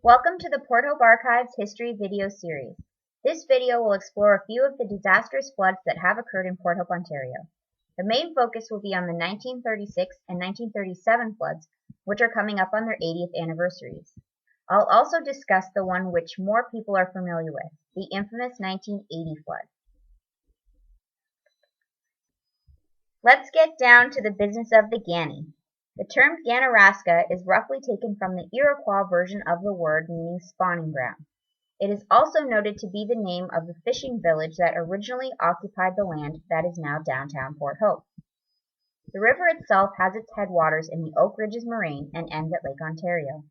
Welcome to the Port Hope Archives History video series. This video will explore a few of the disastrous floods that have occurred in Port Hope, Ontario. The main focus will be on the 1936 and 1937 floods, which are coming up on their 80th anniversaries. I'll also discuss the one which more people are familiar with, the infamous 1980 flood. Let's get down to the business of the Gani. The term Ganaraska is roughly taken from the Iroquois version of the word meaning spawning ground. It is also noted to be the name of the fishing village that originally occupied the land that is now downtown Port Hope. The river itself has its headwaters in the Oak Ridges Moraine and ends at Lake Ontario.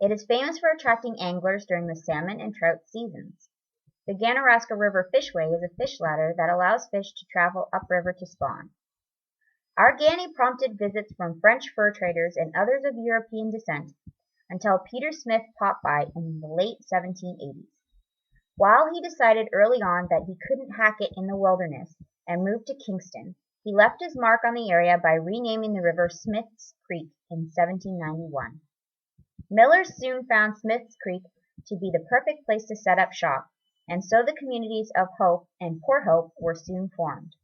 It is famous for attracting anglers during the salmon and trout seasons. The Ganaraska River Fishway is a fish ladder that allows fish to travel upriver to spawn. Our Gani prompted visits from French fur traders and others of European descent until Peter Smith popped by in the late 1780s. While he decided early on that he couldn't hack it in the wilderness and moved to Kingston, he left his mark on the area by renaming the river Smith's Creek in 1791. Millers soon found Smith's Creek to be the perfect place to set up shop, and so the communities of Hope and Port Hope were soon formed.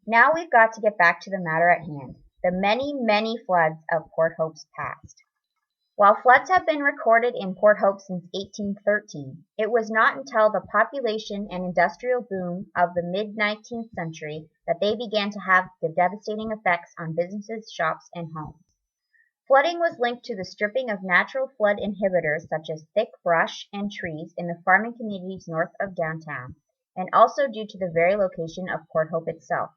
Now we've got to get back to the matter at hand, the many floods of Port Hope's past. While floods have been recorded in Port Hope since 1813, it was not until the population and industrial boom of the mid-19th century that they began to have the devastating effects on businesses, shops, and homes. Flooding was linked to the stripping of natural flood inhibitors such as thick brush and trees in the farming communities north of downtown, and also due to the very location of Port Hope itself.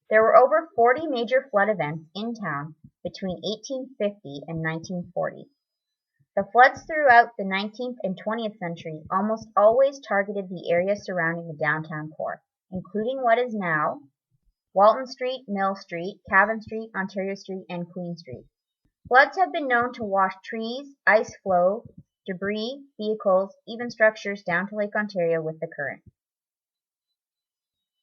There were over 40 major flood events in town between 1850 and 1940. The floods throughout the 19th and 20th century almost always targeted the area surrounding the downtown core, including what is now Walton Street, Mill Street, Cavan Street, Ontario Street, and Queen Street. Floods have been known to wash trees, ice flow, debris, vehicles, even structures down to Lake Ontario with the current.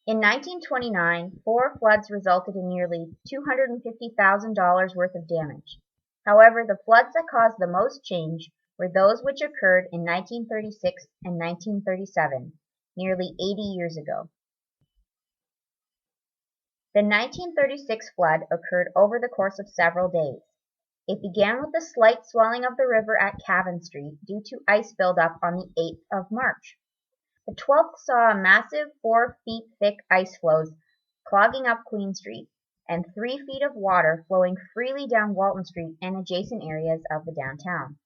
In 1929, 4 floods resulted in nearly $250,000 worth of damage. However, the floods that caused the most change were those which occurred in 1936 and 1937, nearly 80 years ago. The 1936 flood occurred over the course of several days. It began with the slight swelling of the river at Cavan Street due to ice buildup on the 8th of March. The 12th saw a massive 4 feet thick ice floes clogging up Queen Street and 3 feet of water flowing freely down Walton Street and adjacent areas of the downtown.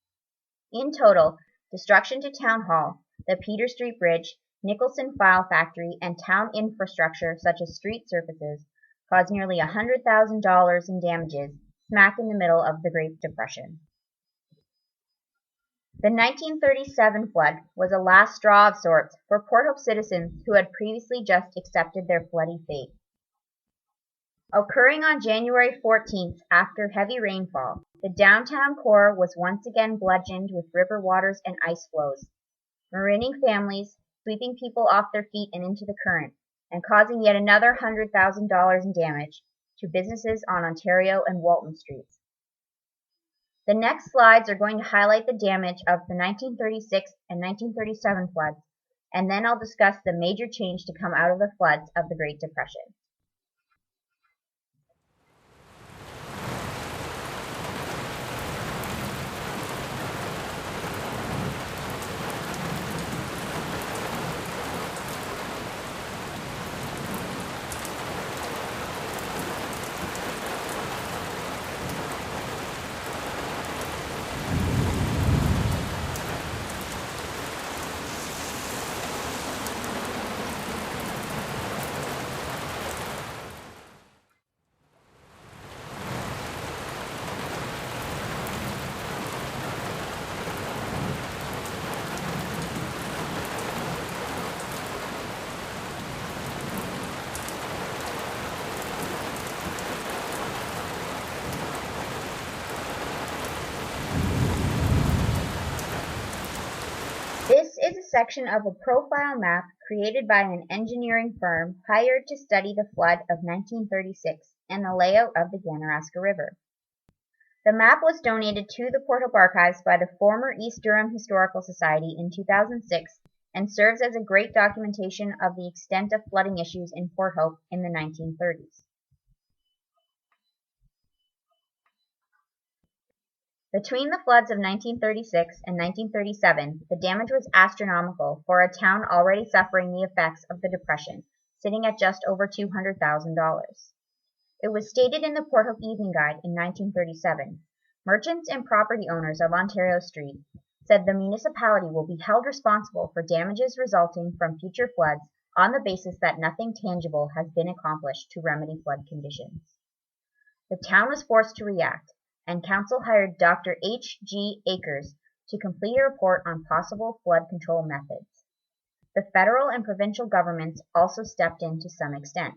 In total, destruction to Town Hall, the Peter Street Bridge, Nicholson File Factory, and town infrastructure such as street surfaces caused nearly $100,000 in damages smack in the middle of the Great Depression. The 1937 flood was a last straw of sorts for Port Hope citizens who had previously just accepted their floody fate. Occurring on January 14th after heavy rainfall, the downtown core was once again bludgeoned with river waters and ice flows, marining families, sweeping people off their feet and into the current, and causing yet another $100,000 in damage to businesses on Ontario and Walton Streets. The next slides are going to highlight the damage of the 1936 and 1937 floods, and then I'll discuss the major change to come out of the floods of the Great Depression. This is a section of a profile map created by an engineering firm hired to study the flood of 1936 and the layout of the Ganaraska River. The map was donated to the Port Hope Archives by the former East Durham Historical Society in 2006 and serves as a great documentation of the extent of flooding issues in Port Hope in the 1930s. Between the floods of 1936 and 1937, the damage was astronomical for a town already suffering the effects of the Depression, sitting at just over $200,000. It was stated in the Port Hope Evening Guide in 1937, merchants and property owners of Ontario Street said the municipality will be held responsible for damages resulting from future floods on the basis that nothing tangible has been accomplished to remedy flood conditions. The town was forced to react, and council hired Dr. H. G. Akers to complete a report on possible flood control methods. The federal and provincial governments also stepped in to some extent.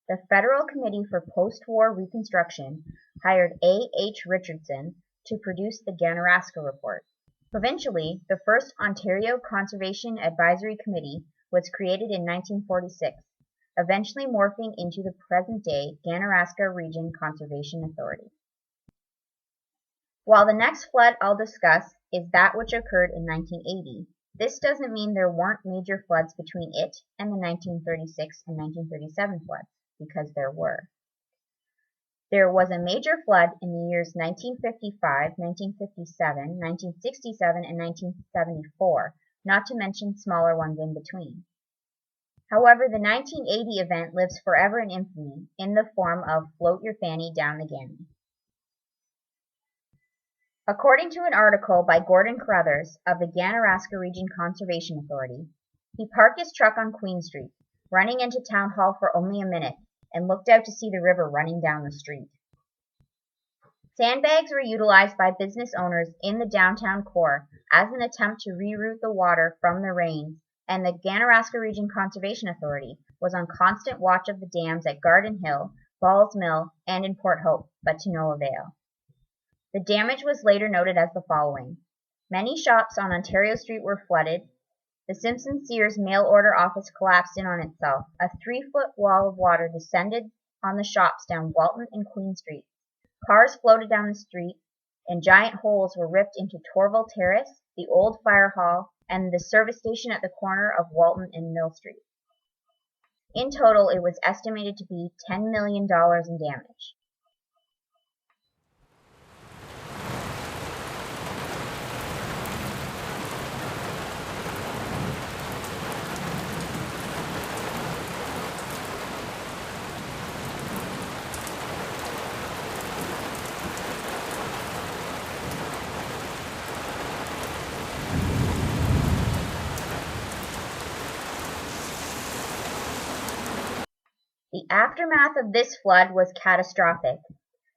The Federal Committee for Post-War Reconstruction hired A. H. Richardson to produce the Ganaraska Report. Provincially, the first Ontario Conservation Advisory Committee was created in 1946, eventually morphing into the present-day Ganaraska Region Conservation Authority. While the next flood I'll discuss is that which occurred in 1980, this doesn't mean there weren't major floods between it and the 1936 and 1937 floods, because there were. There was a major flood in the years 1955, 1957, 1967, and 1974, not to mention smaller ones in between. However, the 1980 event lives forever in infamy in the form of Float Your Fanny Down the Ganny. According to an article by Gordon Carruthers of the Ganaraska Region Conservation Authority, he parked his truck on Queen Street, running into Town Hall for only a minute, and looked out to see the river running down the street. Sandbags were utilized by business owners in the downtown core as an attempt to reroute the water from the rains, and the Ganaraska Region Conservation Authority was on constant watch of the dams at Garden Hill, Balls Mill, and in Port Hope, but to no avail. The damage was later noted as the following. Many shops on Ontario Street were flooded. The Simpson Sears mail order office collapsed in on itself. A 3-foot wall of water descended on the shops down Walton and Queen Street. Cars floated down the street, and giant holes were ripped into Torval Terrace, the old fire hall, and the service station at the corner of Walton and Mill Street. In total, it was estimated to be $10 million in damage. The aftermath of this flood was catastrophic.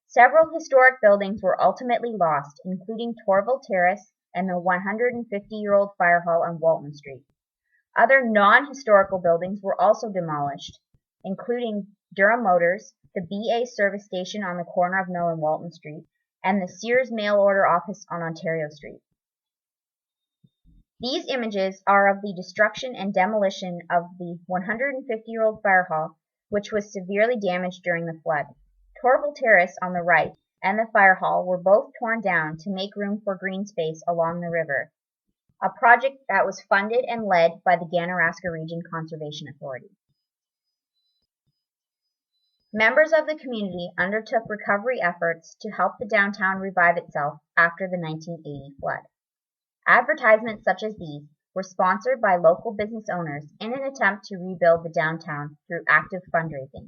Several historic buildings were ultimately lost, including Torval Terrace and the 150-year-old fire hall on Walton Street. Other non-historical buildings were also demolished, including Durham Motors, the BA service station on the corner of Mill and Walton Street, and the Sears mail order office on Ontario Street. These images are of the destruction and demolition of the 150-year-old fire hall, which was severely damaged during the flood. Torval Terrace on the right and the fire hall were both torn down to make room for green space along the river, a project that was funded and led by the Ganaraska Region Conservation Authority. Members of the community undertook recovery efforts to help the downtown revive itself after the 1980 flood. Advertisements such as these were sponsored by local business owners in an attempt to rebuild the downtown through active fundraising.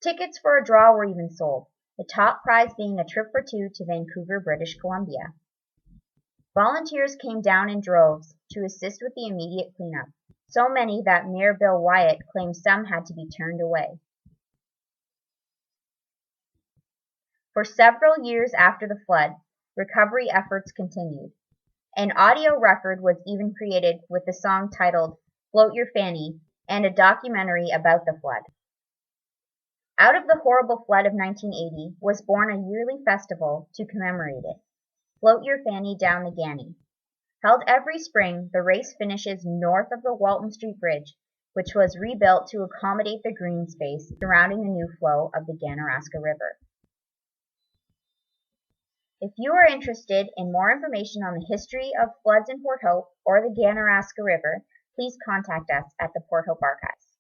Tickets for a draw were even sold, the top prize being a trip for two to Vancouver, British Columbia. Volunteers came down in droves to assist with the immediate cleanup, so many that Mayor Bill Wyatt claimed some had to be turned away. For several years after the flood, recovery efforts continued. An audio record was even created with the song titled Float Your Fanny and a documentary about the flood. Out of the horrible flood of 1980 was born a yearly festival to commemorate it, Float Your Fanny Down the Ganny. Held every spring, the race finishes north of the Walton Street Bridge, which was rebuilt to accommodate the green space surrounding the new flow of the Ganaraska River. If you are interested in more information on the history of floods in Port Hope or the Ganaraska River, please contact us at the Port Hope Archives.